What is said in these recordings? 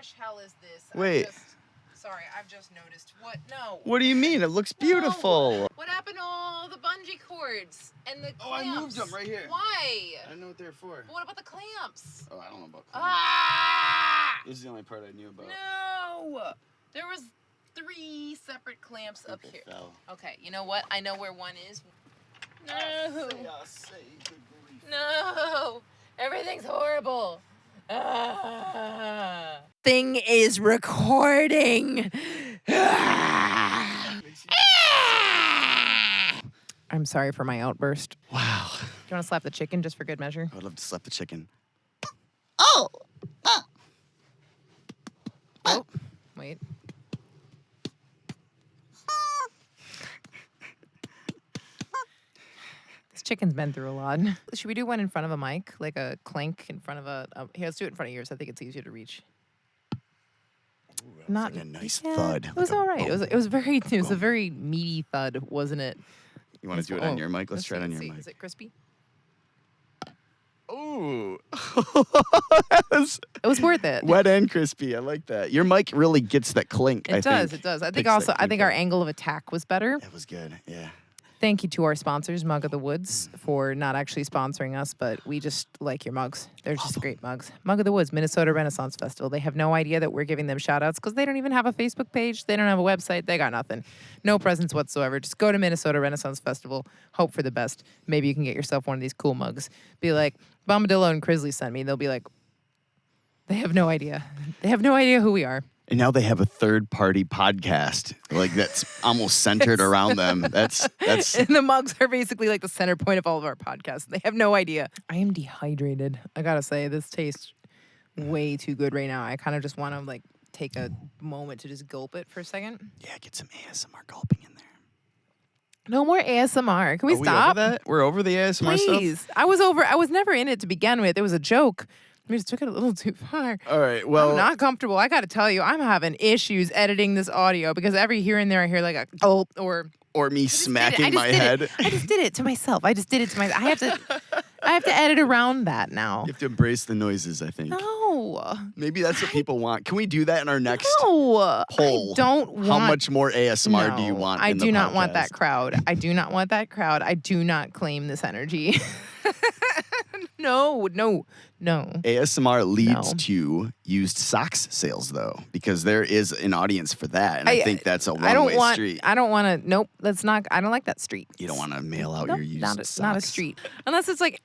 trash hell is this? Wait. Sorry, I've just noticed. What? No. What do you mean? It looks beautiful. No. What happened to all the bungee cords and the clamps? Oh, I moved them right here. Why? I don't know what they're for. But what about the clamps? Oh, I don't know about clamps. Ah! This is the only part I knew about. No! There was 3 separate clamps up here. Fell. Okay, you know what? I know where one is. No! Good No! Everything's horrible. Thing is recording. I'm sorry for my outburst. Wow. Do you want to slap the chicken just for good measure? I would love to slap the chicken. Oh, wait. This chicken's been through a lot. Should we do one in front of a mic? Like a clank in front of a... Here, let's do it in front of yours. I think it's easier to reach. Not like a nice thud. It was all right. It was a very meaty thud, wasn't it? You want to do it on your mic? Let's try it on your see. mic. Is it crispy? Ooh. It was worth it. Wet and crispy. I like that. Your mic really gets that clink. It does. I think also, our angle of attack was better. That was good. Yeah. Thank you to our sponsors, Mug of the Woods, for not actually sponsoring us, but we just like your mugs. They're just great mugs. Mug of the Woods, Minnesota Renaissance Festival. They have no idea that we're giving them shout-outs because they don't even have a Facebook page. They don't have a website. They got nothing. No presents whatsoever. Just go to Minnesota Renaissance Festival. Hope for the best. Maybe you can get yourself one of these cool mugs. Be like, Bombadillo and Kriz sent me. They'll be like, they have no idea. They have no idea who we are. And now they have a third-party podcast, like that's almost centered around them. That's. And the mugs are basically like the center point of all of our podcasts. They have no idea. I am dehydrated. I gotta say, this tastes way too good right now. I kind of just want to like take a moment to just gulp it for a second. Yeah, get some ASMR gulping in there. No more ASMR. Can we stop? We over that? We're over the ASMR Please. stuff? I was never in it to begin with. It was a joke. We just took it a little too far. All right, well... I'm not comfortable. I got to tell you, I'm having issues editing this audio because every here and there I hear like a gulp or me smacking my head. I just did it to myself. I have to edit around that now. You have to embrace the noises, I think. No. Maybe that's what people want. Can we do that in our next poll? I don't want... How much more ASMR do you want I in the do not podcast? want that crowd. I do not want that crowd. I do not claim this energy. No. ASMR leads to used socks sales, though, because there is an audience for that, and I think that's a one-way street. I don't want to. Nope, that's not. I don't like that street. You don't want to mail out your used socks. Not a street, unless it's like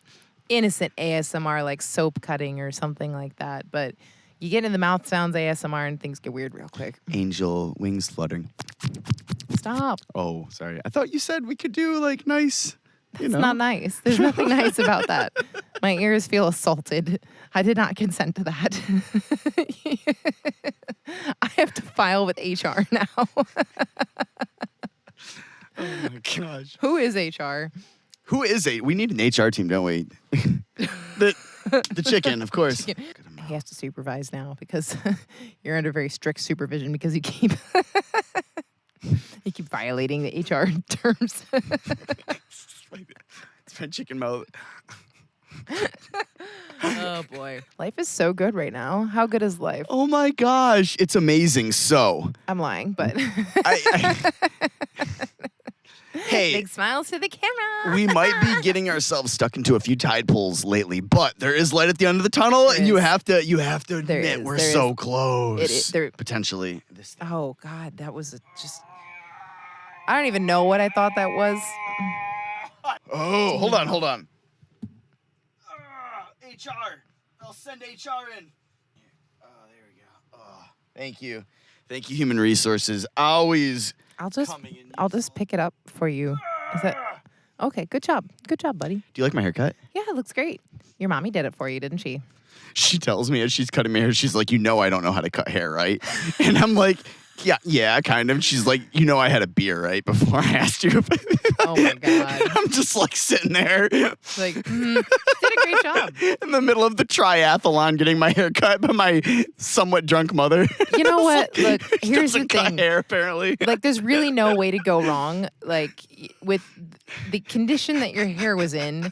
innocent ASMR, like soap cutting or something like that. But you get in the mouth sounds ASMR, and things get weird real quick. Angel wings fluttering. Stop. Oh, sorry. I thought you said we could do like nice. That's not nice. There's nothing nice about that. My ears feel assaulted. I did not consent to that. I have to file with HR now. Oh my gosh. Who is HR? Who is it? We need an HR team, don't we? the chicken, of course. He has to supervise now because you're under very strict supervision because you keep violating the HR terms. It's my chicken mouth. Oh boy. Life is so good right now. How good is life? Oh my gosh, it's amazing. So I'm lying, but hey, big smiles to the camera. We might be getting ourselves stuck into a few tide pools lately, but there is light at the end of the tunnel, and you have to admit we're so close. Potentially. Oh God, that was just. I don't even know what I thought that was. Oh, hold on. HR. They'll send HR in. Oh, there we go. Oh, thank you, Human Resources. Always. I'll just pick it up for you. Is that okay? Good job, buddy. Do you like my haircut? Yeah, it looks great. Your mommy did it for you, didn't she? She tells me as she's cutting my hair, she's like, I don't know how to cut hair, right? And I'm like, yeah, kind of. She's like, I had a beer, right, before I asked you. Oh, my God. I'm just, like, sitting there. Like, you did a great job. In the middle of the triathlon, getting my hair cut by my somewhat drunk mother. You know what? Look, here's the thing. Cut hair, apparently. Like, there's really no way to go wrong. Like, with the condition that your hair was in,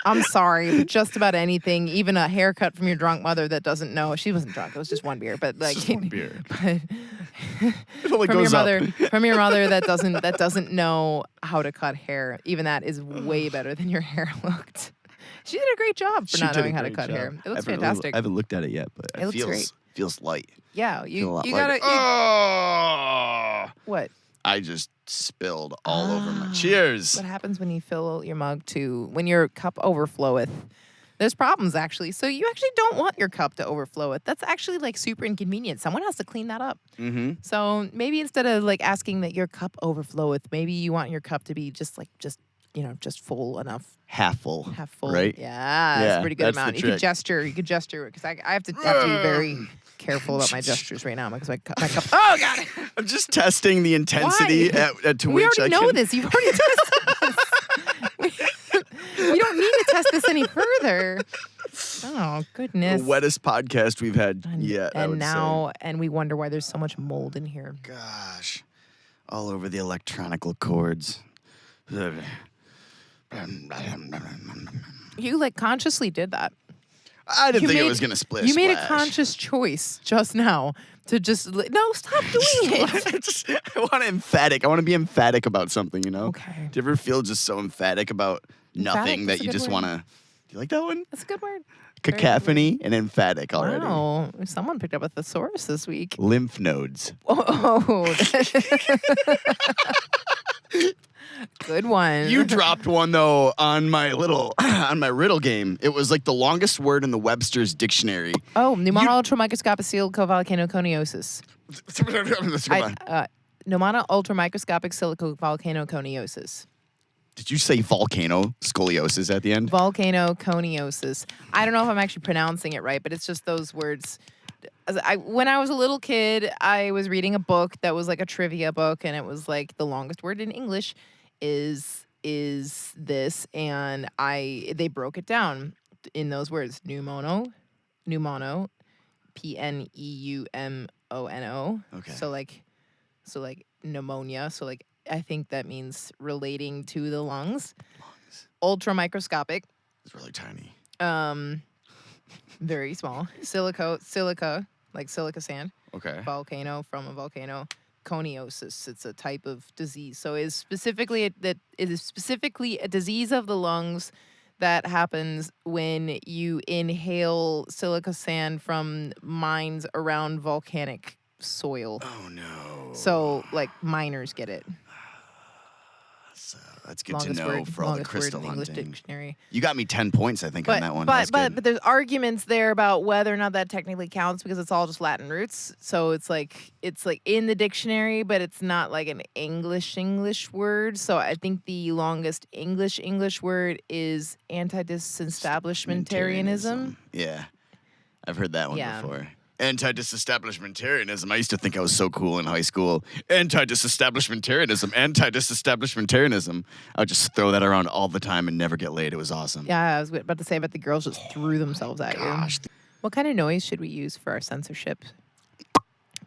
I'm sorry, but just about anything, even a haircut from your drunk mother that doesn't know. She wasn't drunk. It was just one beer, but like just one beer. But it only goes from your mother that doesn't know how to cut hair. Even that is way better than your hair looked. She did a great job for not knowing how to cut hair. It looks fantastic. I haven't looked at it yet, but it looks great. Feels light. Yeah, you gotta. What? I just spilled all over my. Cheers. What happens when you fill your mug when your cup overfloweth? There's problems actually. So you actually don't want your cup to overfloweth. That's actually like super inconvenient. Someone has to clean that up. Mm-hmm. So maybe instead of like asking that your cup overfloweth, maybe you want your cup to be just full enough. Half full. Half full. Right? Yeah, that's a pretty good amount. You could gesture because I have to be very careful about my gestures right now because my cup. Oh God! I'm just testing the intensity at to we which already know this. You've already tested this. We don't need to test this any further. Oh goodness! The wettest podcast we've had yet. And we wonder why there's so much mold in here. Gosh, all over the electronical cords. You like consciously did that. I didn't think it was going to split. You made a conscious choice just now to just no, stop doing it. I want emphatic. I want to be emphatic about something, you know? Okay. Do you ever feel just so emphatic about nothing that you just want to? Do you like that one? That's a good word. Cacophony and emphatic already. Wow. Someone picked up a thesaurus this week. Lymph nodes. Oh. Good one. You dropped one though on my riddle game. It was like the longest word in the Webster's dictionary. Oh, pneumona ultramicroscopic silicovolcanoconiosis. Pneumona ultramicroscopic silicovolcanoconiosis. Did you say volcano scoliosis at the end? Volcanoconiosis. I don't know if I'm actually pronouncing it right, but it's just those words. When I was a little kid, I was reading a book that was like a trivia book, and it was like the longest word in English is this, and they broke it down in those words: pneumono, pneumono, pneumono. Okay. So like pneumonia. So like I think that means relating to the lungs. Ultramicroscopic. It's really tiny. Very small. Silica, like silica sand. Okay. Volcano, from a volcano. Coniosis. It's a type of disease. So it is specifically a disease of the lungs that happens when you inhale silica sand from mines around volcanic soil. Oh no. So like miners get it. So that's good to know for all the crystal hunting. English dictionary. You got me 10 points, I think, on that one. But there's arguments there about whether or not that technically counts because it's all just Latin roots. So it's like in the dictionary, but it's not like an English word. So I think the longest English word is anti-disestablishmentarianism. Yeah, I've heard that one before. Anti-disestablishmentarianism. I used to think I was so cool in high school. Anti-disestablishmentarianism. I would just throw that around all the time and never get laid. It was awesome. Yeah, I was about to say, but the girls just threw themselves at you. What kind of noise should we use for our censorship?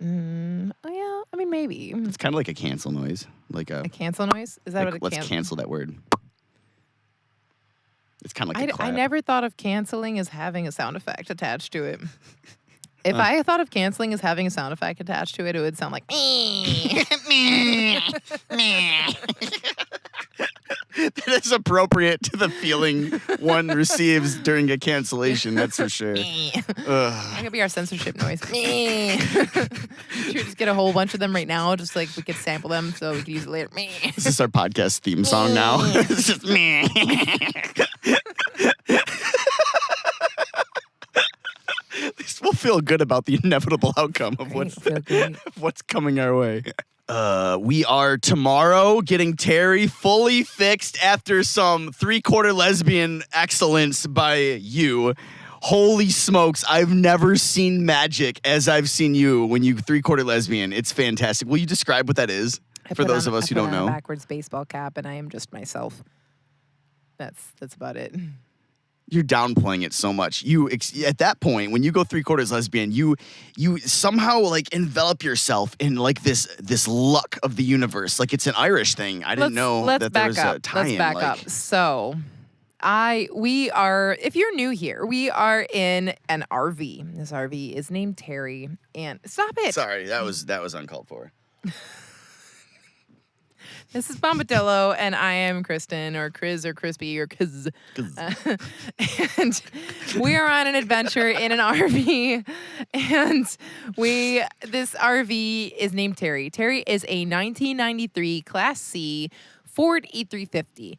Oh yeah, I mean maybe. It's kind of like a cancel noise, like a cancel noise. Is that what it? Let's cancel that word. It's kind of like a clap. I never thought of canceling as having a sound effect attached to it. If I thought of canceling as having a sound effect attached to it, it would sound like me. That is appropriate to the feeling one receives during a cancellation, that's for sure. That could be our censorship noise. Should we just get a whole bunch of them right now? Just like we could sample them so we could use it later. Is this our podcast theme song now? It's just me. At least we'll feel good about the inevitable outcome of what's coming our way. We are tomorrow getting Terry fully fixed after some 3/4 lesbian excellence by you. Holy smokes, I've never seen magic as I've seen you when you 3/4 lesbian. It's fantastic. Will you describe what that is for those of us who don't know? I put on a backwards baseball cap and I am just myself. That's about it. You're downplaying it so much. At that point, when you go 3/4 lesbian, you somehow like envelop yourself in like this luck of the universe. Like it's an Irish thing. I didn't know that there was a tie-in. Let's back up. So, if you're new here, we are in an RV. This RV is named Terry. And stop it. Sorry, that was uncalled for. This is Bombadillo, and I am Kristen, or Kriz, or Crispy, or Kiz. And we are on an adventure in an RV, and this RV is named Terry. Terry is a 1993 Class C Ford E350,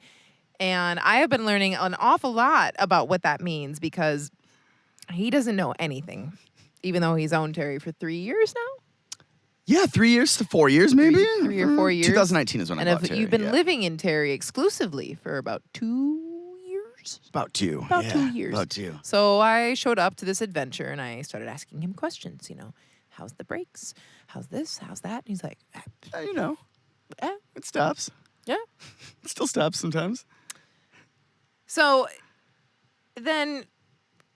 and I have been learning an awful lot about what that means because he doesn't know anything, even though he's owned Terry for 3 years now. Yeah, 3 years to 4 years, maybe. 3 or 4 years. 2019 is when I bought Terry. And you've been living in Terry exclusively for about 2 years? About 2. About 2 years. About 2. So I showed up to this adventure and I started asking him questions. How's the brakes? How's this? How's that? And he's like, it stops. Yeah. It still stops sometimes. So then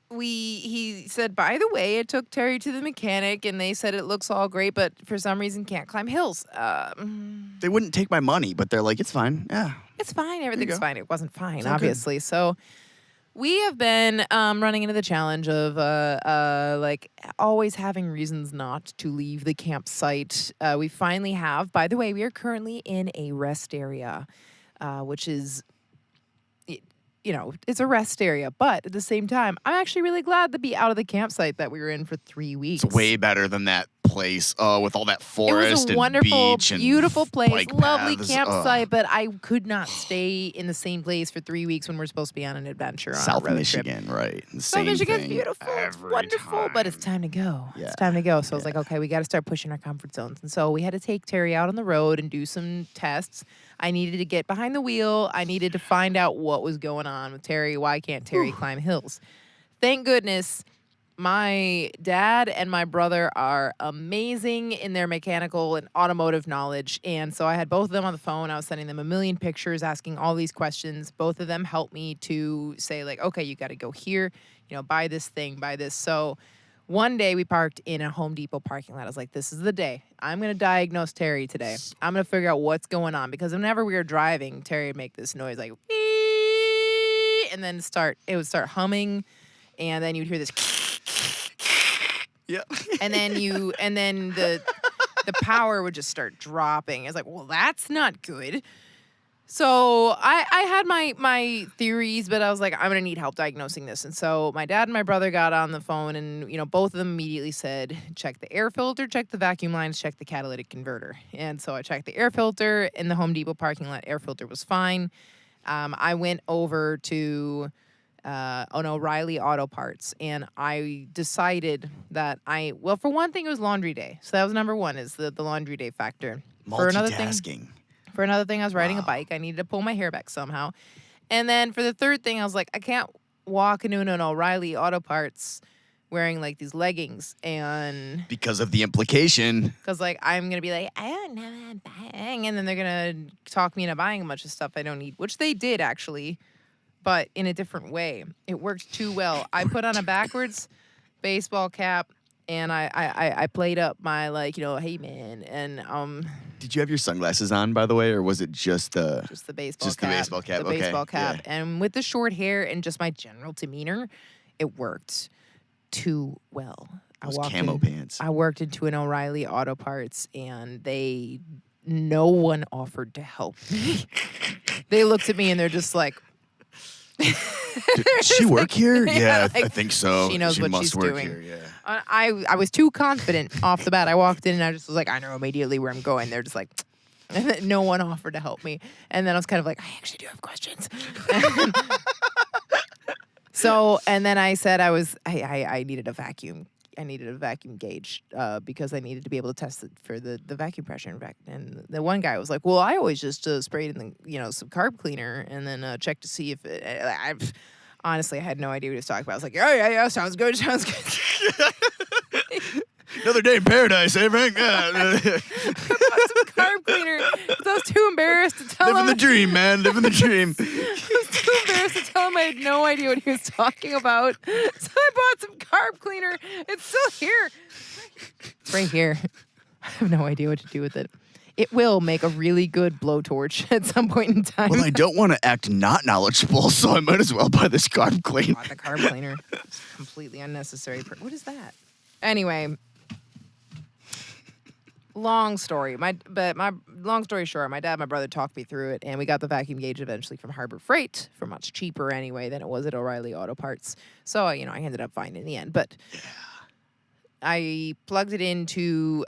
he said, by the way, it took Terry to the mechanic and they said it looks all great, but for some reason can't climb hills. They wouldn't take my money, but they're like, it's fine. Yeah. It's fine. Everything's fine. It wasn't fine, it's obviously. Good. So we have been running into the challenge of always having reasons not to leave the campsite. We finally have. By the way, we are currently in a rest area, which is, it's a rest area. But at the same time, I'm actually really glad to be out of the campsite that we were in for 3 weeks. It's way better than that place with all that forest it was a and wonderful, beach and beautiful place, bike lovely paths. campsite, but I could not stay in the same place for 3 weeks when we're supposed to be on an adventure on South a road Michigan, trip. right? South Michigan's beautiful, it's wonderful, but it's time to go. Yeah. It's time to go. So I was like, okay, we got to start pushing our comfort zones, and so we had to take Terry out on the road and do some tests. I needed to get behind the wheel. I needed to find out what was going on with Terry. Why can't Terry climb hills? Thank goodness. My dad and my brother are amazing in their mechanical and automotive knowledge. And so I had both of them on the phone. I was sending them a million pictures, asking all these questions. Both of them helped me to say, like, okay, you got to go here, buy this thing, buy this. So one day we parked in a Home Depot parking lot. I was like, this is the day. I'm going to diagnose Terry today. I'm going to figure out what's going on. Because whenever we were driving, Terry would make this noise like, beep, and then it would start humming. And then you'd hear this. Yeah. And then the power would just start dropping. It's like, well, that's not good. So I had my theories, but I was like, I'm gonna need help diagnosing this. And so my dad and my brother got on the phone, and both of them immediately said, check the air filter, check the vacuum lines, check the catalytic converter. And so I checked the air filter in the Home Depot parking lot. Air filter was fine. I went over to O'Reilly Auto Parts, and I decided that for one thing, it was laundry day. So that was number one, is the laundry day factor. Multitasking. For another thing, I was riding a bike. I needed to pull my hair back somehow. And then for the third thing, I was like, I can't walk into an O'Reilly Auto Parts wearing like these leggings, and because of the implication. Because I'm gonna be like, I don't know what I'm buying, and then they're gonna talk me into buying a bunch of stuff I don't need, which they did actually. But in a different way. It worked too well. I put on a backwards baseball cap, and I played up my hey man, and Did you have your sunglasses on, by the way, or was it just the baseball cap? The baseball cap. The baseball cap, yeah. And with the short hair and just my general demeanor, it worked too well. Those camo pants. I worked into an O'Reilly Auto Parts, and no one offered to help me. They looked at me and they're just like. Does she work here? Yeah, I think so. She knows what must she's work doing. Here, yeah. I was too confident off the bat. I walked in and I just was like, I know immediately where I'm going. They're just like, and then no one offered to help me. And then I was kind of like, I actually do have questions. And then I said I needed a vacuum. I needed a vacuum gauge because I needed to be able to test it for the vacuum pressure. And the one guy was like, well, I always just sprayed in some carb cleaner and then check to see if it. Honestly, I had no idea what he was talking about. I was like, yeah, sounds good. Another day in paradise, eh, Frank? Yeah. I bought some carb cleaner because I was too embarrassed to tell him. Living the dream, man. Living the dream. I was too embarrassed to tell him I had no idea what he was talking about. So I bought some carb cleaner. It's still here. It's right here. I have no idea what to do with it. It will make a really good blowtorch at some point in time. Well, I don't want to act not knowledgeable, so I might as well buy this carb cleaner. God, the carb cleaner. It's completely unnecessary. What is that? Anyway, long story. My long story short, my dad and my brother talked me through it, and we got the vacuum gauge eventually from Harbor Freight for much cheaper anyway than it was at O'Reilly Auto Parts. So, I ended up fine in the end. But I plugged it into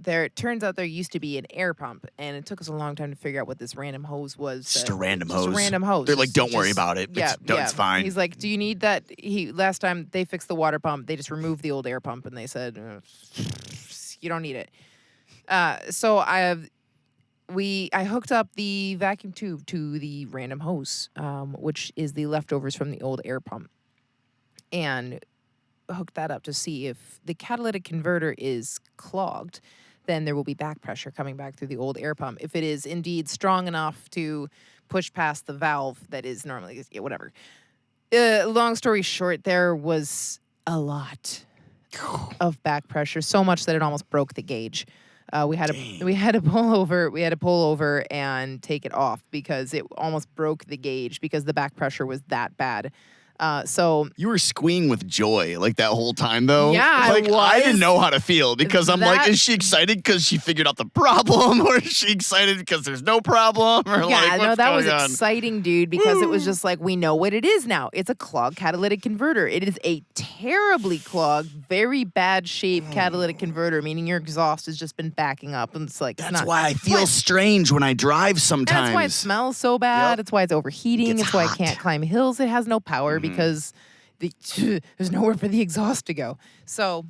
it turns out there used to be an air pump, and it took us a long time to figure out what this random hose was. Just a random hose. Just a random hose. They're like, don't worry about it. Yeah, it's fine. He's like, do you need that? Last time they fixed the water pump, they just removed the old air pump, and they said, you don't need it. So I hooked up the vacuum tube to the random hose, which is the leftovers from the old air pump, and hooked that up to see if the catalytic converter is clogged. Then there will be back pressure coming back through the old air pump. If it is indeed strong enough to push past the valve that is normally, whatever. Long story short, there was a lot of back pressure, so much that it almost broke the gauge. We had to pull over and take it off because it almost broke the gauge because the back pressure was that bad. So you were squeeing with joy like that whole time, though. Yeah, like I didn't know how to feel because I'm like, is she excited because she figured out the problem, or is she excited because there's no problem? Or that was exciting, dude, because it was just like, we know what it is now. It's a clogged catalytic converter. It is a terribly clogged, very bad shaped catalytic converter, meaning your exhaust has just been backing up, and it's like that's why I feel strange when I drive sometimes. That's why it smells so bad. That's why it's overheating. It's why I can't climb hills. It has no power. Because there's nowhere for the exhaust to go. So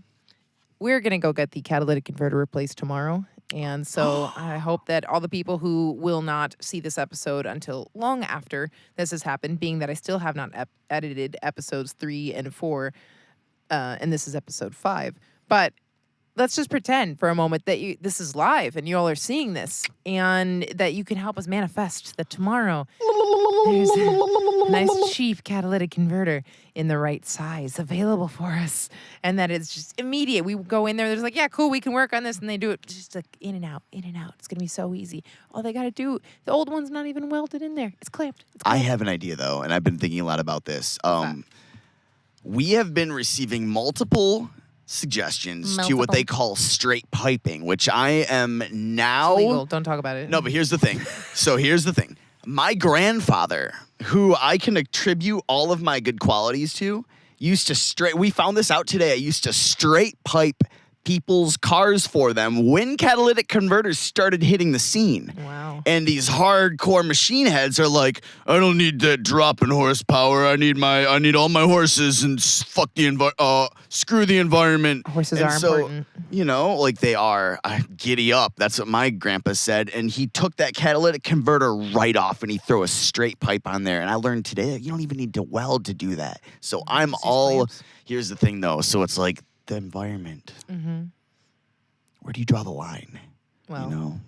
we're going to go get the catalytic converter replaced tomorrow. And so I hope that all the people who will not see this episode until long after this has happened, being that I still have not edited episodes 3 and 4, and this is episode 5. But let's just pretend for a moment that this is live and you all are seeing this, and that you can help us manifest that tomorrow there's a nice cheap catalytic converter in the right size available for us, and that it's just immediate. We go in there, there's like, yeah, cool, we can work on this, and they do it just like in and out. It's gonna be so easy. All they gotta do, the old one's not even welded in there. It's clamped. I have an idea though, and I've been thinking a lot about this. We have been receiving multiple suggestions to what they call straight piping, which I am now. It's legal. Don't talk about it. No, but here's the thing. My grandfather, who I can attribute all of my good qualities to, we found this out today. I used to straight pipe people's cars for them when catalytic converters started hitting the scene. Wow. And these hardcore machine heads are like, I don't need that drop in horsepower. I need all my horses and screw the environment. Horses are important. Like they are. Giddy up. That's what my grandpa said. And he took that catalytic converter right off and he threw a straight pipe on there. And I learned today that you don't even need to weld to do that. So here's the thing though. So it's like, the environment. Mm-hmm. Where do you draw the line? Well,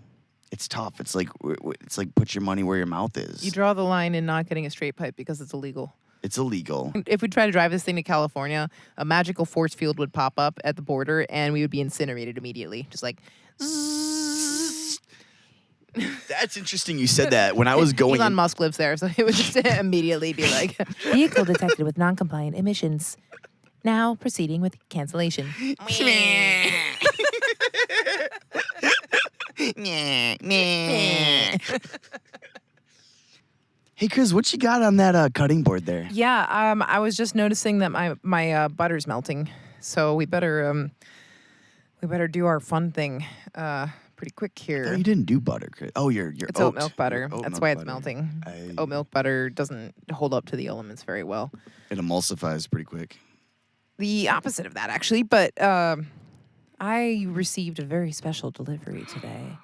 it's tough. It's like put your money where your mouth is. You draw the line in not getting a straight pipe because it's illegal. It's illegal. If we try to drive this thing to California, a magical force field would pop up at the border, and we would be incinerated immediately, just like. That's interesting. You said that when I was going. Elon Musk lives there, so it would just immediately be like, vehicle detected with non-compliant emissions. Now proceeding with cancellation. Hey, Kriz, what you got on that cutting board there? Yeah, I was just noticing that my butter's melting, so we better do our fun thing pretty quick here. Oh, you didn't do butter, Kriz. Oh, it's oat milk butter. That's why it's melting. Oat milk butter doesn't hold up to the elements very well. It emulsifies pretty quick. The opposite of that, actually, but I received a very special delivery today.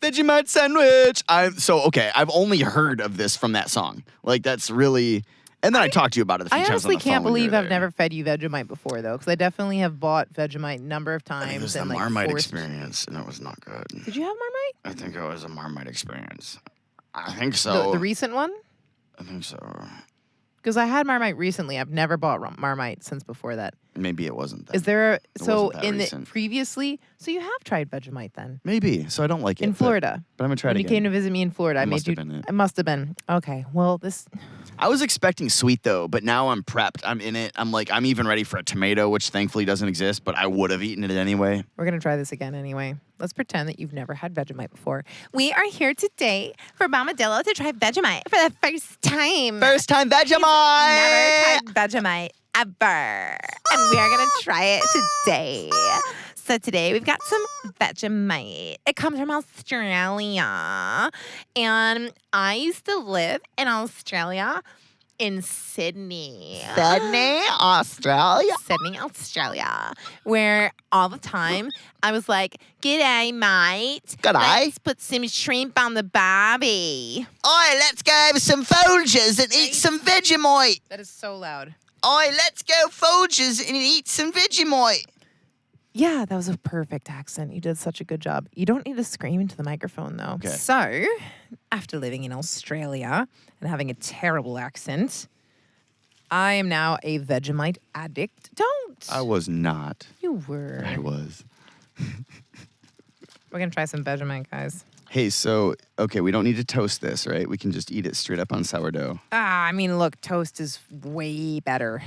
Vegemite sandwich. I've only heard of this from that song. Like, that's really. And then I talked to you about it a few times. I honestly on the can't phone believe I've never fed you Vegemite before, though, because I definitely have bought Vegemite a number of times. I think it was the Marmite experience, and it was not good. Did you have Marmite? I think it was a Marmite experience. I think so. The recent one? I think so. Because I had Marmite recently. I've never bought Marmite since before that. Maybe it wasn't that. Is there Recent. Previously? So you have tried Vegemite then? Maybe. So I don't like it. In Florida. But I'm going to try it When again. you came to visit me in Florida, I made you. It must have been. Okay. Well, I was expecting sweet though, but now I'm prepped. I'm in it. I'm even ready for a tomato, which thankfully doesn't exist, but I would have eaten it anyway. We're going to try this again anyway. Let's pretend that you've never had Vegemite before. We are here today for Bombadillo to try Vegemite for the first time. First time Vegemite! Never tried Vegemite ever. And we are going to try it today. So today we've got some Vegemite. It comes from Australia. And I used to live in Australia in Sydney. Sydney, Australia. Sydney, Australia. Where all the time I was like, g'day, mate. G'day. Let's put some shrimp on the barbie. Oi, let's go have some Folgers and eat some Vegemite. That is so loud. Oi, let's go Folgers and eat some Vegemite. Yeah, that was a perfect accent. You did such a good job. You don't need to scream into the microphone, though. Okay. So, after living in Australia and having a terrible accent, I am now a Vegemite addict. Don't. I was not. You were. I was. We're going to try some Vegemite, guys. Hey, so, okay, we don't need to toast this, right? We can just eat it straight up on sourdough. I mean, look, toast is way better,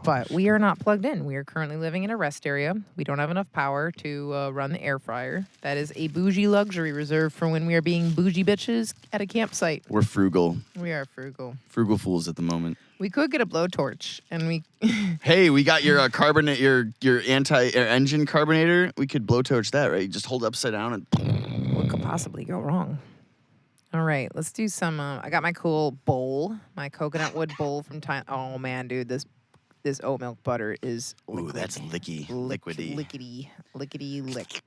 but we are not plugged in. We are currently living in a rest area. We don't have enough power to run the air fryer. That is a bougie luxury reserved for when we are being bougie bitches at a campsite. We're frugal. We are frugal. Frugal fools at the moment. We could get a blowtorch, and we. Hey, we got your carbonate, your anti-engine carbonator. We could blowtorch that, right? You just hold it upside down and. What could possibly go wrong? All right, let's do some. I got my cool bowl, my coconut wood bowl from Thailand. Oh man, dude, this oat milk butter is. Ooh, that's liquidy. Lickety lick.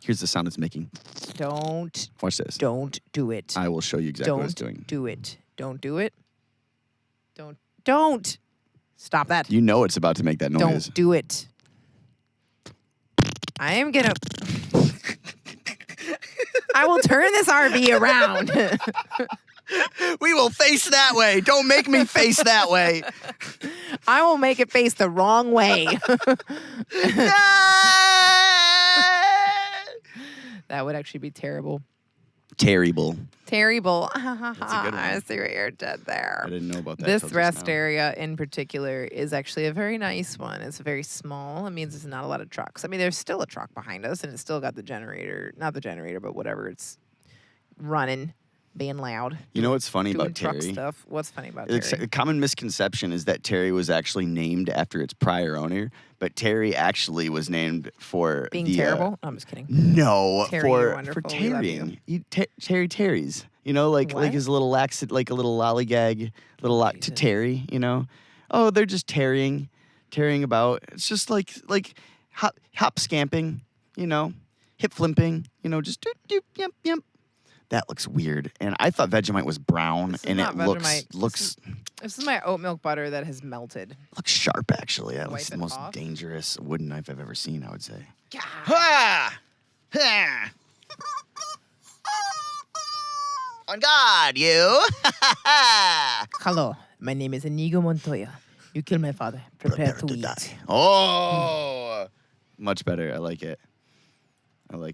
Here's the sound it's making. Don't. Watch this. Don't do it. I will show you exactly what it's doing. Don't do it. Don't do it. Don't. Stop that. You know it's about to make that noise. Don't do it. I am gonna. I will turn this RV around. We will face that way. Don't make me face that way. I will make it face the wrong way. That would actually be terrible. Terrible. Terrible. That's a good one. I see what you did there. I didn't know about that. This till just rest now. area in particular is actually a very nice one. It's very small. It means there's not a lot of trucks. I mean, there's still a truck behind us, and it's still got the generator. Not the generator, but whatever. It's running, being loud. You know what's funny doing about truck Terry? stuff. What's funny about It's Terry? a common misconception is that Terry was actually named after its prior owner, but Terry actually was named for Being the, terrible? I'm just kidding. No, Terry, you're for wonderful. We love tarrying. Terry's. You know, like What? his little like a little lollygag, to Jesus. Terry. You know, oh, they're just tarrying about. It's just like hop scamping. You know, hip flipping. You know, just doop doop yep yep. That looks weird, and I thought Vegemite was brown, This is and not it Vegemite. looks This is my oat milk butter that has melted. sharp. Actually, that was Wipe the it most off. dangerous wooden knife I've ever seen. I would say. God. Ha! Ha! On guard, you! Hello, my name is Inigo Montoya. You killed my father. Prepare to eat. die. Oh! Much better. I like it.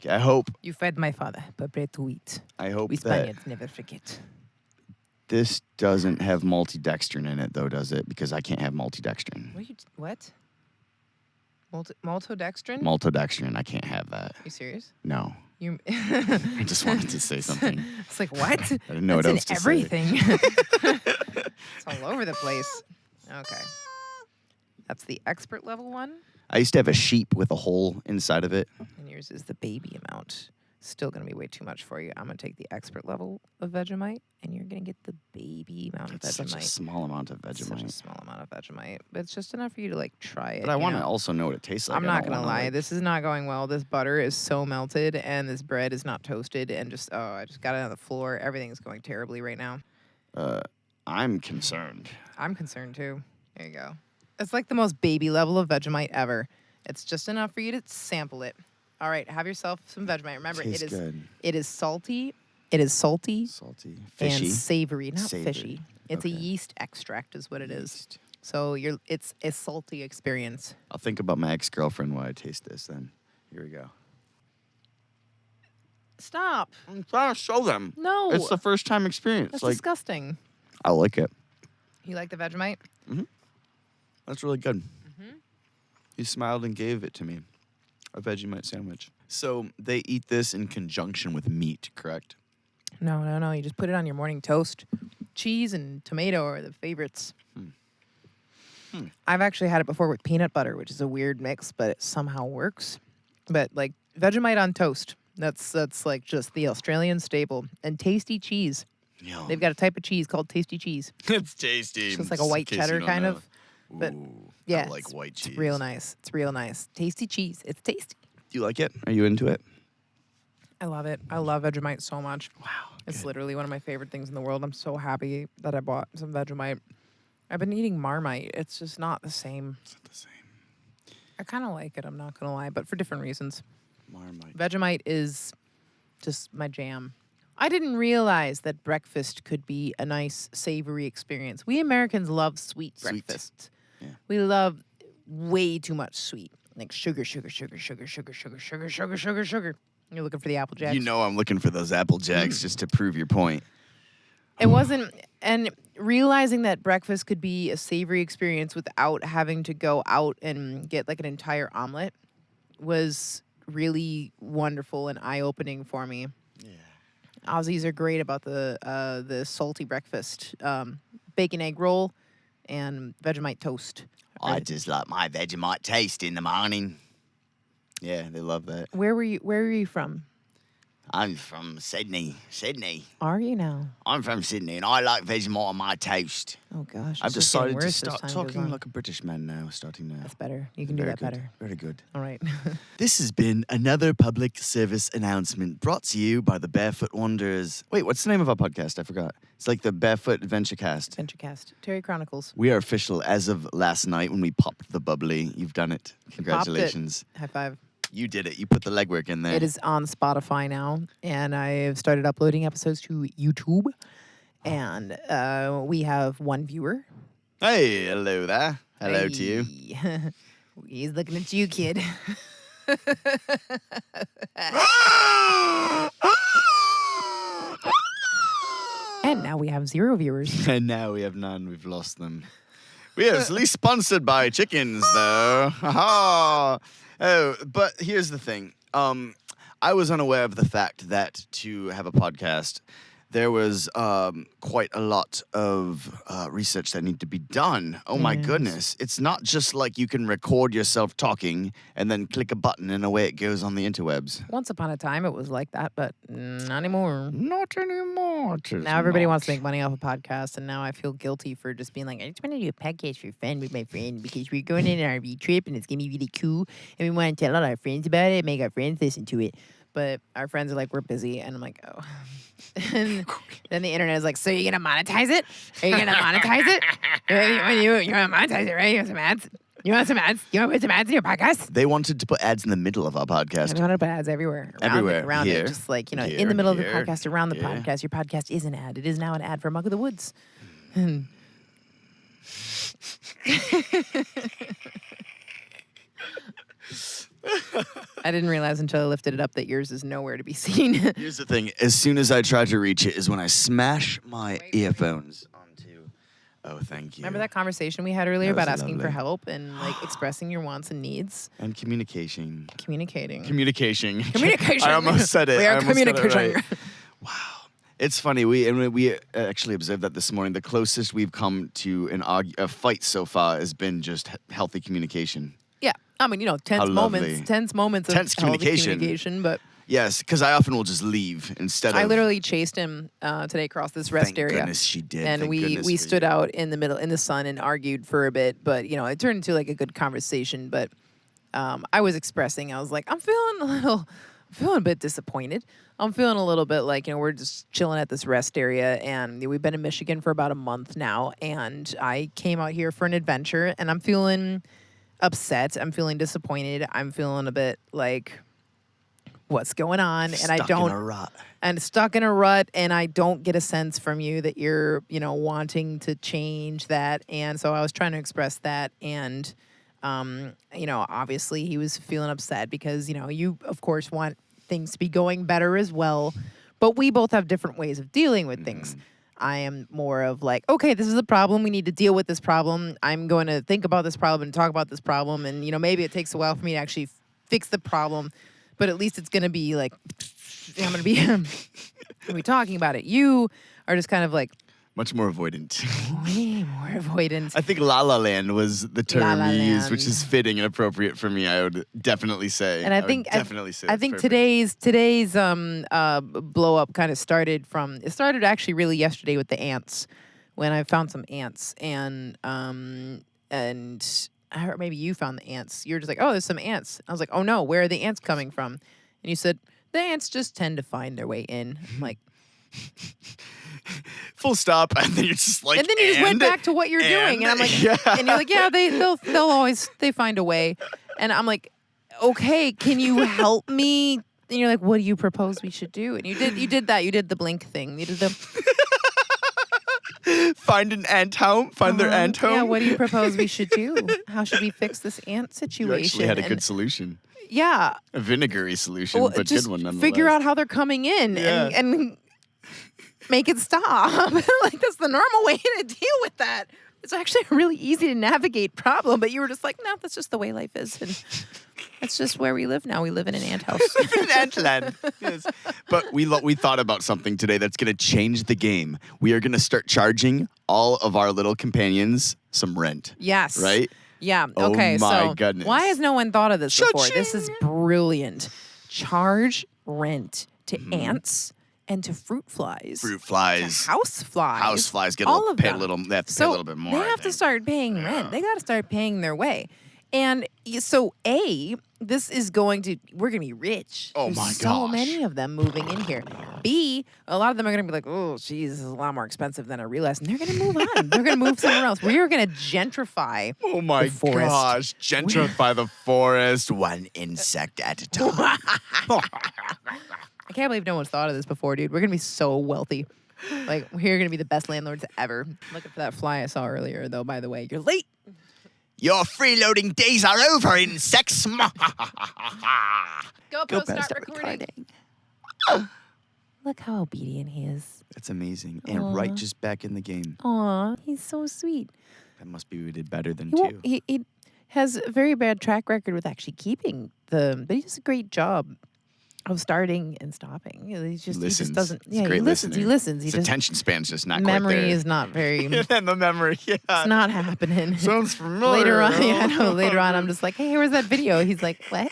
I hope You fed my father. Prepare to eat. we We that Spaniards never forget. this doesn't have multidextrin in it, though, does it? Because I can't have multidextrin. What? Maltodextrin? Maltodextrin, I can't have that. you serious? No. You. I just wanted to say something. It's like what? I didn't know what That's else in to say. everything. It's all over the place. Okay. That's the expert level one, I used to have a sheep with a hole inside of it. and yours is the baby amount. Still gonna be way too much for you. I'm gonna take the expert level of Vegemite, and you're gonna get the baby amount of It's Vegemite. such a small amount of Such a Vegemite. small amount of Vegemite, but it's just enough for you to like try it. But I you want to know? also know what it tastes like. I'm I not don't gonna wanna, lie. like- This is not going well. This butter is so melted, and this bread is not toasted, and I just got it on the floor. Everything's going terribly right now. I'm concerned. I'm concerned too. There you go. It's like the most baby level of Vegemite ever. It's just enough for you to sample it. All right, have yourself some Vegemite. Remember, Tastes good. it is salty It is salty fishy, and savory, not Savory. fishy. It's a yeast extract is what it is. Yeast. So it's a salty experience. I'll think about my ex-girlfriend while I taste this. Then here we go. Stop. I'm trying to show them. No. It's the first time experience. That's like disgusting. I like it. You like the Vegemite? That's really good. He smiled and gave it to me, a Vegemite sandwich. So they eat this in conjunction with meat, correct? No. You just put it on your morning toast. Cheese and tomato are the favorites. I've actually had it before with peanut butter, which is a weird mix, but it somehow works. But like Vegemite on toast, that's like just the Australian staple. And tasty cheese. Yum. They've got a type of cheese called tasty cheese. It's tasty. So it's like a white in case you cheddar don't kind know. of. But Ooh, yeah, I like white cheese. It's real nice. It's real nice. Tasty cheese. It's tasty. Do you like it? Are you into it? I love it. I love Vegemite so much. Wow. It's literally one of my favorite things in the world. I'm so happy that I bought some Vegemite. I've been eating Marmite. It's just not the same. It's not the same. I kind of like it, I'm not going to lie, but for different reasons. Marmite. Vegemite is just my jam. I didn't realize that breakfast could be a nice, savory experience. We Americans love sweet breakfasts. Yeah. We love way too much sweet. Like sugar. You're looking for the Apple Jacks. You know I'm looking for those Apple Jacks just to prove your point. It wasn't, and realizing that breakfast could be a savory experience without having to go out and get like an entire omelet was really wonderful and eye-opening for me. Yeah. Aussies are great about the salty breakfast, bacon egg roll and Vegemite toast. I just like my Vegemite taste in the morning. Yeah, they love that. Where were you from? I'm from Sydney. Are you now? I'm from Sydney, and I like Vegemite on my toast. Oh gosh, I've it's just getting decided to worse as start time goes talking on. like a British man now, starting now. That's better. You can do that good. better. Very good. All right. This has been another public service announcement brought to you by the Barefoot Wanderers. Wait, what's the name of our podcast? I forgot. It's like the Barefoot Adventurecast. Adventurecast. Terry Chronicles. We are official as of last night when we popped the bubbly. You've done it. Congratulations. High five. You did it. You put the legwork in there. It is on Spotify now, and I've started uploading episodes to YouTube. And we have one viewer. Hey, hello there. Hello to you. Hey. He's looking at you, kid. And now we have 0 viewers. And now we have none. We've lost them. We are at least sponsored by chickens, though. Ha Oh, but here's the thing. I was unaware of the fact that to have a podcast, there was quite a lot of research that needed to be done. Oh, my goodness. It's not just like you can record yourself talking and then click a button and away it goes on the interwebs. Once upon a time, it was like that, but not anymore. Not anymore. Now everybody wants to make money off a podcast, and now I feel guilty for just being like, I just want to do a podcast for fun with my friend because we're going on an RV trip and it's going to be really cool, and we want to tell all our friends about it, make our friends listen to it. But our friends are like, we're busy, and I'm like, oh. And then the internet is like, so you're going to monetize it? Are you going to monetize it? You want to monetize it, right? You want some ads? You want some ads? You want to put some ads in your podcast? They wanted to put ads in the middle of our podcast. I want to put ads everywhere. Around Here, it. Just like, in the here, middle of the here, podcast, around the here. podcast. Your podcast is an ad. It is now an ad for Mug of the Woods. I didn't realize until I lifted it up that yours is nowhere to be seen. Here's the thing. As soon as I try to reach it is when I smash my earphones onto... Oh, thank you. Remember that conversation we had earlier That was about asking for lovely. help and like expressing your wants and needs? And communication. Communicating. Communication. Communication. I almost said it. We I are almost got it communicating. right. Wow. It's funny. We actually observed that this morning. The closest we've come to a fight so far has been just healthy communication. Yeah. I mean, tense lovely. moments of Tense healthy communication. but Yes, because I often will just leave instead of... I literally chased him today across this rest Thank area. goodness she did. And Thank we goodness for stood you. out in the middle in the sun and argued for a bit, but it turned into like a good conversation. But I was expressing, I was like, I'm feeling a bit disappointed. I'm feeling a little bit like, we're just chilling at this rest area, and we've been in Michigan for about a month now, and I came out here for an adventure, and I'm feeling upset. I'm feeling disappointed. I'm feeling a bit like, what's going on, and I Stuck don't. in a rut. And stuck in a rut, and I don't get a sense from you that you're, wanting to change that. And so I was trying to express that, and obviously he was feeling upset because you of course want things to be going better as well, but we both have different ways of dealing with things. I am more of like, okay, this is a problem. We need to deal with this problem. I'm going to think about this problem and talk about this problem. And, maybe it takes a while for me to actually fix the problem, but at least it's going to be like, I'm going to be talking about it. You are just kind of like, much more avoidant. way more avoidant. I think La La Land was the term La you used, Land. which is fitting and appropriate for me. I would definitely say. And I think perfect. today's blow up kind of started actually really yesterday with the ants, when I found some ants, and I heard maybe you found the ants. You're just like, oh, there's some ants. I was like, oh no, where are the ants coming from? And you said the ants just tend to find their way in. I'm like, full stop, and then you're just like, and then you just went back to what you're doing, and I'm like, and you're like, yeah, they'll always find a way, and I'm like, okay, can you help me? And you're like, what do you propose we should do? And you did that. You did the blink thing. You did the find an ant home, their ant home. Yeah, what do you propose we should do? How should we fix this ant situation? You actually had a good solution. Yeah, a vinegary solution, well, but just good one nonetheless. Figure out how they're coming in, and make it stop. Like, that's the normal way to deal with that. It's actually a really easy to navigate problem, but you were just like, no, that's just the way life is, and that's just where we live now. We live in an anthouse. In Antland. Yes. But we thought about something today that's going to change the game. We are going to start charging all of our little companions some rent. Yes. Right? Yeah. Oh Okay. my so goodness. why has no one thought of this before? Cha-ching! This is brilliant. Charge rent to ants and to fruit flies. Fruit flies. To house flies. House flies get all of pay them. a little. They have to pay a little bit more. They have to start paying rent. They got to start paying their way. And so, this is we're going to be rich. Oh There's my so gosh. many of them moving in here. B, a lot of them are going to be like, oh, geez, this is a lot more expensive than I realized. And they're going to move on. They're going to move somewhere else. We are going to gentrify Oh my the forest. gosh. Gentrify the forest one insect at a time. I can't believe no one's thought of this before, dude. We're going to be so wealthy. Like, we're going to be the best landlords ever. Looking for that fly I saw earlier, though, by the way. You're late. Your freeloading days are over, insects. Go start recording. Look how obedient he is. That's amazing. And right just back in the game. Aw, he's so sweet. That must be we did better than He, won't- two. he has a very bad track record with actually keeping but he does a great job of starting and stopping. He just doesn't. He's a Yeah, great he listens. listener. He listens. He His just attention span's just not quite there. memory is not very. And the memory, yeah. It's not happening. Sounds familiar. Later on, I know. Later on, I'm just like, hey, where's that video? He's like, what?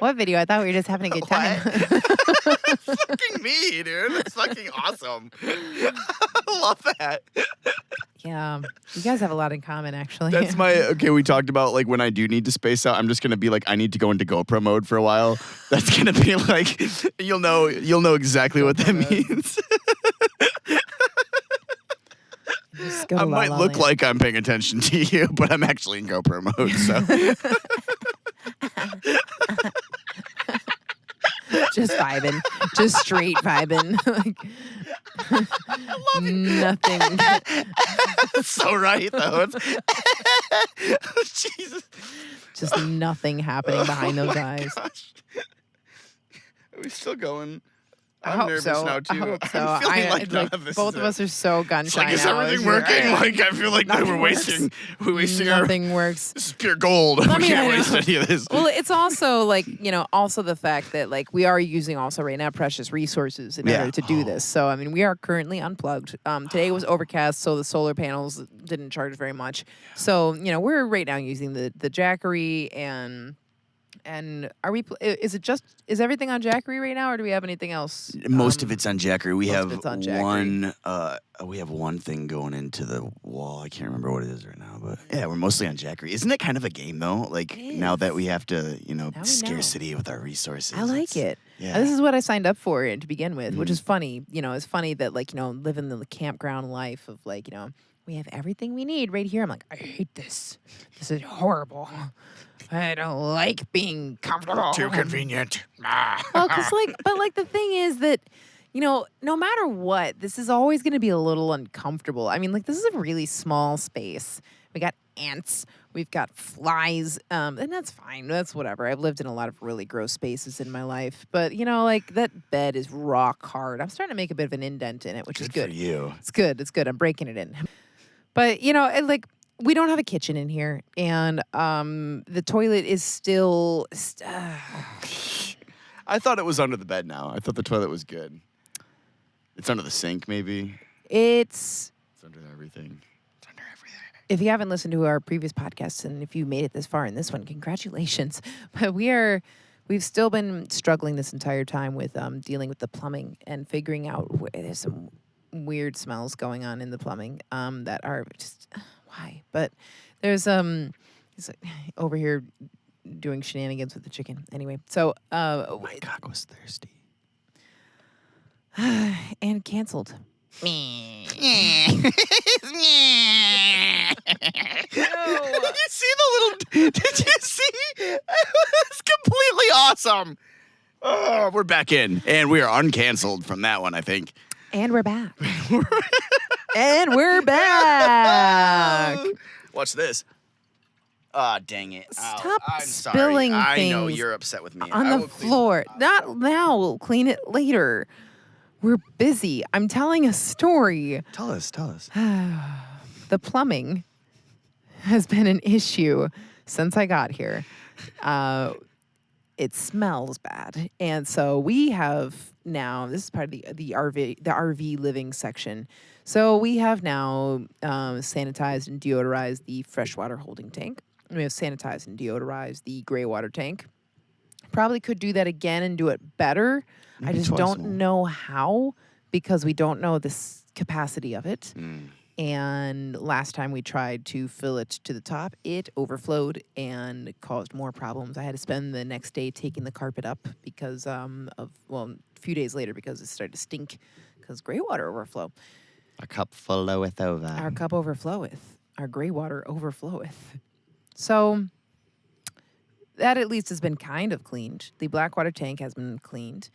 What video? I thought we were just having a good time. That's fucking me, dude. That's fucking awesome. I love that. Yeah, you guys have a lot in common, actually. That's we talked about like when I do need to space out, I'm just going to be like, I need to go into GoPro mode for a while. That's going to be like, you'll know exactly what that means. Just go to I La might La look Land. like I'm paying attention to you, but I'm actually in GoPro mode, so. Just vibing, just straight vibing. Like, nothing. So right, though. Jesus. Just nothing happening behind those eyes. Gosh. Are we still going? I I'm hope nervous so. now, too. I hope so. I'm feeling like none of this both is of us are so gun It's shy like, is now. everything It's working? like, Like, I feel like Nothing we're works. wasting our... Nothing works. This is pure gold. I We mean, can't I waste know. any of this. Well, it's also like, also the fact that like we are using also right now precious resources in order to do this. So, I mean, we are currently unplugged. Today was overcast, so the solar panels didn't charge very much. So, we're right now using the Jackery and are we? Is everything on Jackery right now, or do we have anything else? Most of it's on Jackery. We most have of it's on Jackery. we have one thing going into the wall. I can't remember what it is right now, but yeah, we're mostly on Jackery. Isn't it kind of a game though? Like It now that is. we have to, we know. scarcity with our resources. I like it. Yeah. This is what I signed up for to begin with, which Mhm. is funny. It's funny that living the campground life of we We have everything we need right here. I'm like, I hate this. This is horrible. I don't like being comfortable. Too convenient. Well, but the thing is that, no matter what, this is always going to be a little uncomfortable. I mean, this is a really small space. We got ants, we've got flies, and that's fine. That's whatever. I've lived in a lot of really gross spaces in my life, but that bed is rock hard. I'm starting to make a bit of an indent in it, which is good. For you. It's good. It's good. I'm breaking it in. But we don't have a kitchen in here, and the toilet is still. I thought it was under the bed now. I thought the toilet was good. It's under the sink, maybe. It's under everything. It's under everything. If you haven't listened to our previous podcasts, and if you made it this far in this one, congratulations. But we've still been struggling this entire time with dealing with the plumbing and figuring out there's some weird smells going on in the plumbing that are just why. But there's he's over here doing shenanigans with the chicken. Anyway, so my cock was thirsty. and canceled. Did you see the little? Did you see? It's completely awesome. Oh, we're back in, and we are uncanceled from that one, I think. And we're back. And we're back. Watch this. Ah, dang it. Stop I'm spilling sorry. things I know you're upset with me. on the floor. Not now. We'll clean it later. We're busy. I'm telling a story. Tell us. The plumbing has been an issue since I got here. It smells bad. And so we have now, this is part of the RV living section. So we have now sanitized and deodorized the freshwater holding tank. We have sanitized and deodorized the gray water tank. Probably could do that again and do it better. Maybe I just don't know how, because we don't know this capacity of it. And last time we tried to fill it to the top, it overflowed and caused more problems. I had to spend the next day taking the carpet up because a few days later, because it started to stink because gray water overflow. Our cup floweth over. Our cup overfloweth. Our gray water overfloweth. So that at least has been kind of cleaned. The black water tank has been cleaned.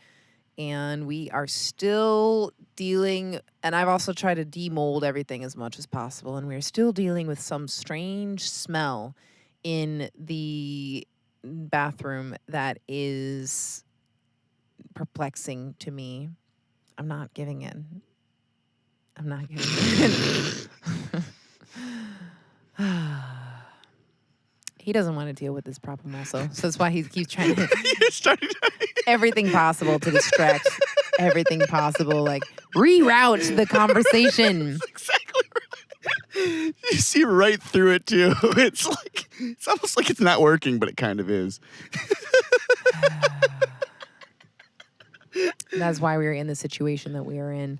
And we are still dealing, and I've also tried to demold everything as much as possible, and we're still dealing with some strange smell in the bathroom that is perplexing to me. I'm not giving in. He doesn't want to deal with this problem also. So that's why he keeps trying to everything possible to distract, everything possible, reroute the conversation. That's exactly right. You see right through it too. It's almost like it's not working, but it kind of is. That's why we're in the situation that we are in.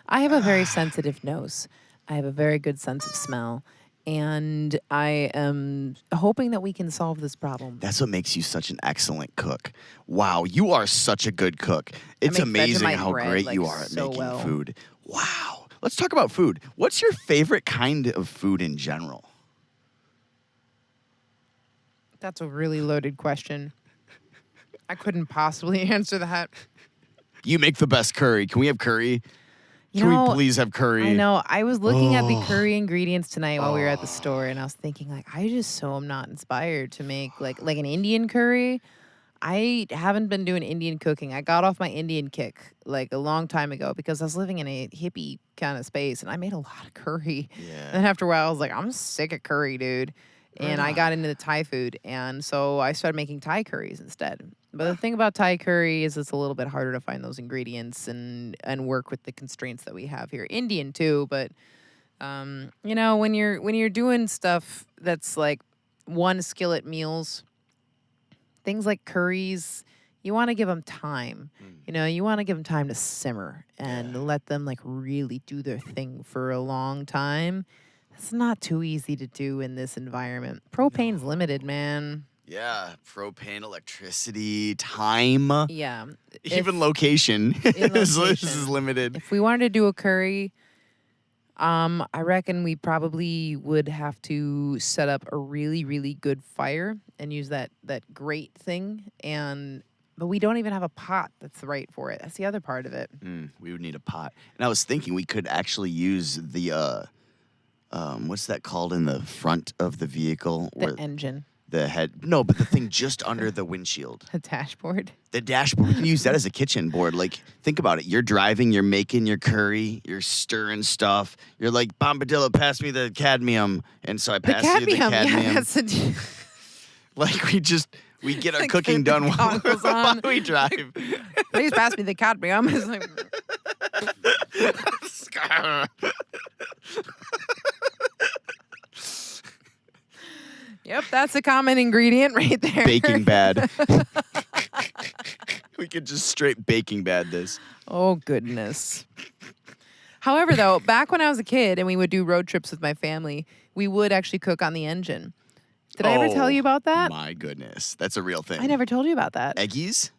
I have a very sensitive nose. I have a very good sense of smell. And I am hoping that we can solve this problem. That's what makes you such an excellent cook. Wow, you are such a good cook. It's amazing how great you are at making food. Wow. Let's talk about food. What's your favorite kind of food in general? That's a really loaded question. I couldn't possibly answer that. You make the best curry. Can we have curry? Can we please have curry? I know. I was looking at the curry ingredients tonight while we were at the store, and I was thinking, I just so am not inspired to make like an Indian curry. I haven't been doing Indian cooking. I got off my Indian kick a long time ago because I was living in a hippie kind of space, and I made a lot of curry. Yeah. And after a while, I was like, I'm sick of curry, dude. And I got into the Thai food, and so I started making Thai curries instead. But the thing about Thai curry is it's a little bit harder to find those ingredients and work with the constraints that we have here. Indian too, but when you're doing stuff that's like one skillet meals, things like curries, you want to give them time. You want to give them time to simmer and let them really do their thing for a long time. It's not too easy to do in this environment. Propane's limited, man. Yeah, propane, electricity, time. Yeah. Even location is limited. If we wanted to do a curry, I reckon we probably would have to set up a really, really good fire and use that grate thing. But we don't even have a pot that's right for it. That's the other part of it. We would need a pot. And I was thinking we could actually use the what's that called in the front of the vehicle? The engine. The head. No, but the thing just under the windshield. The dashboard. The dashboard. We can use that as a kitchen board. Like, think about it. You're driving, you're making your curry, you're stirring stuff. You're like, Bombadillo, pass me the cadmium. And so I pass you the cadmium. Yeah, that's like, we get our cooking done while we drive. Please pass me the cadmium. It's like... Yep, that's a common ingredient right there. Baking bad. We could just straight baking bad this. Oh, goodness. However, though, back when I was a kid and we would do road trips with my family, we would actually cook on the engine. Did I ever tell you about that? My goodness. That's a real thing. I never told you about that. Eggies?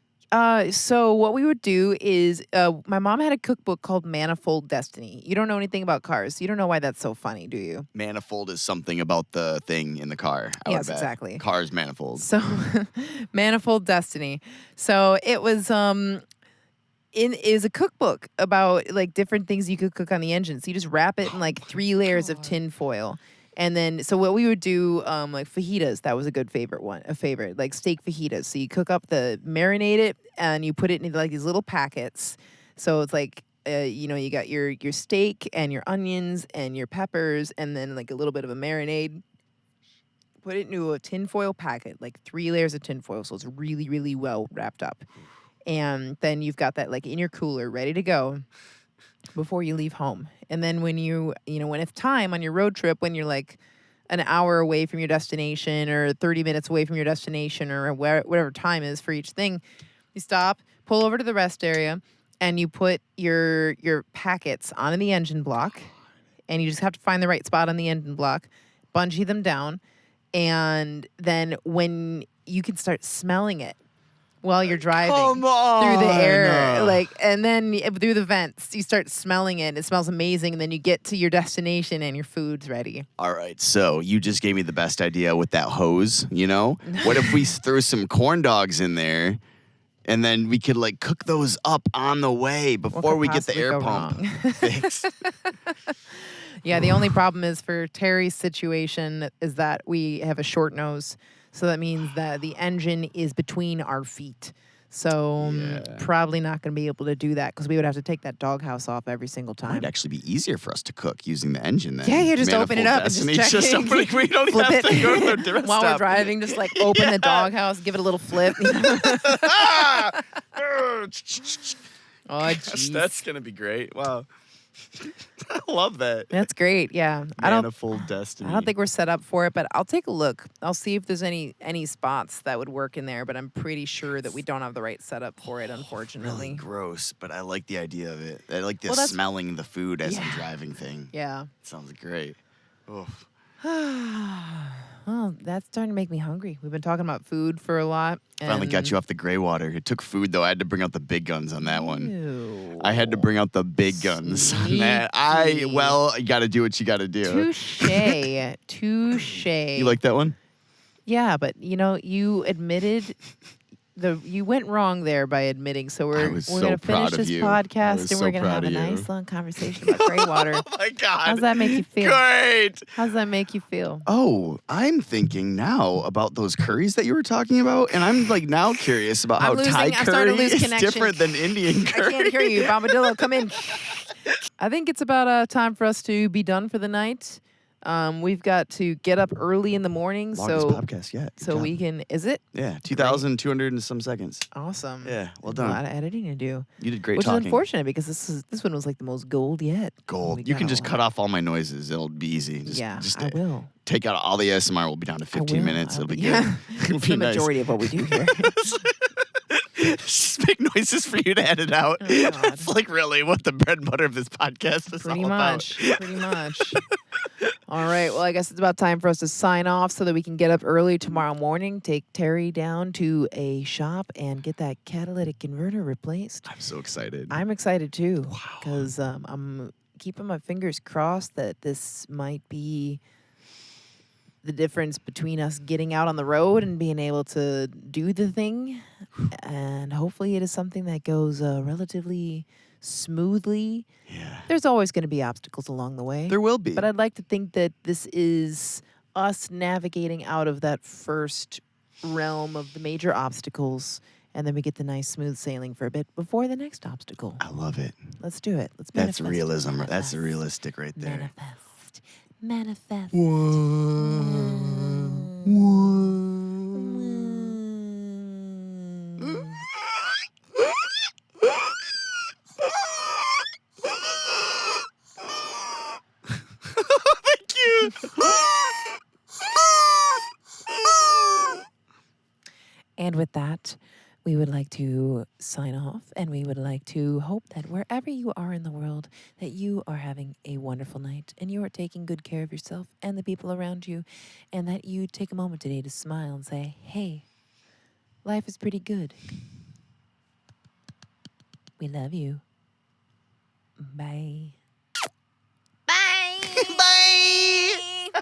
So what we would do is my mom had a cookbook called Manifold Destiny. You don't know anything about cars. You don't know why that's so funny, do you? Manifold is something about the thing in the car. Yes, exactly. Cars manifold. So Manifold Destiny. So it was it was a cookbook about like different things you could cook on the engine. So you just wrap it in like 3 layers of tin foil. And then, so what we would do, like fajitas, that was a good favorite, like steak fajitas. So you marinate it, and you put it in like these little packets. So it's like, you got your steak and your onions and your peppers, and then like a little bit of a marinade. Put it into a tinfoil packet, like 3 layers of tinfoil, so it's really, really well wrapped up. And then you've got that like in your cooler, ready to go before you leave home. And then when when it's time on your road trip, when you're like an hour away from your destination or 30 minutes away from your destination or whatever time is for each thing, you stop, pull over to the rest area, and you put your packets on the engine block, and you just have to find the right spot on the engine block, bungee them down, and then when you can start smelling it while you're driving through the air, and then through the vents, you start smelling it. It smells amazing, and then you get to your destination and your food's ready. All right, so you just gave me the best idea with that hose. What if we threw some corn dogs in there, and then we could like cook those up on the way before we get the air pump fixed? Yeah, the only problem is for Terry's situation is that we have a short nose. So that means that the engine is between our feet. So probably not going to be able to do that because we would have to take that doghouse off every single time. It might actually be easier for us to cook using the engine then. Yeah, you just open it up and just check it. We don't have to go to the rest While stop. we're driving, just like open the doghouse, give it a little flip. Oh, jeez. That's going to be great. Wow. I love that. That's great. Yeah. Manifold Destiny. I don't think we're set up for it, but I'll take a look. I'll see if there's any spots that would work in there, but I'm pretty sure that we don't have the right setup for it, unfortunately. Really gross, but I like the idea of it. I like the smelling the food as I'm driving thing. Yeah. Sounds great. Oh. Well, that's starting to make me hungry. We've been talking about food for a lot. Finally got you off the gray water. It took food, though. I had to bring out the big guns on that one. Ew. I had to bring out the big guns on that. You got to do what you got to do. Touche. You like that one? Yeah, but you admitted you went wrong there by admitting. So we're going to finish this podcast and we're going to have a nice long conversation about gray water. Oh my God. How's that make you feel? Great. How's that make you feel? Oh, I'm thinking now about those curries that you were talking about, and I'm like now curious about how Thai curry is different than Indian curry. I can't hear you. Bombadillo, come in. I think it's about time for us to be done for the night. We've got to get up early in the morning. Longest podcast yet. So we can, is it? Yeah, 2,200 and some seconds. Awesome. Yeah, well done. A lot of editing to do. You did great Which talking. is unfortunate because this one was like the most gold yet. Gold. You can just cut off all my noises. It'll be easy. Just I will. Take out all the ASMR. We'll be down to 15 minutes. It'll be good. It'll be the majority of what we do here. Just make noises for you to edit out. Oh, That's like really what the bread and butter of this podcast is all about. Pretty much. All right. Well, I guess it's about time for us to sign off so that we can get up early tomorrow morning, take Terry down to a shop and get that catalytic converter replaced. I'm so excited. I'm excited too because I'm keeping my fingers crossed that this might be the difference between us getting out on the road and being able to do the thing. And hopefully it is something that goes relatively smoothly. Yeah. There's always going to be obstacles along the way. There will be. But I'd like to think that this is us navigating out of that first realm of the major obstacles. And then we get the nice smooth sailing for a bit before the next obstacle. I love it. Let's do it. Let's That's manifest. realism. Manifest. That's realistic right there. Manifest. Thank you. And with that, we would like to sign off, and we would like to hope that wherever you are in the world, that you are having a wonderful night and you are taking good care of yourself and the people around you, and that you take a moment today to smile and say, hey, life is pretty good. We love you. Bye.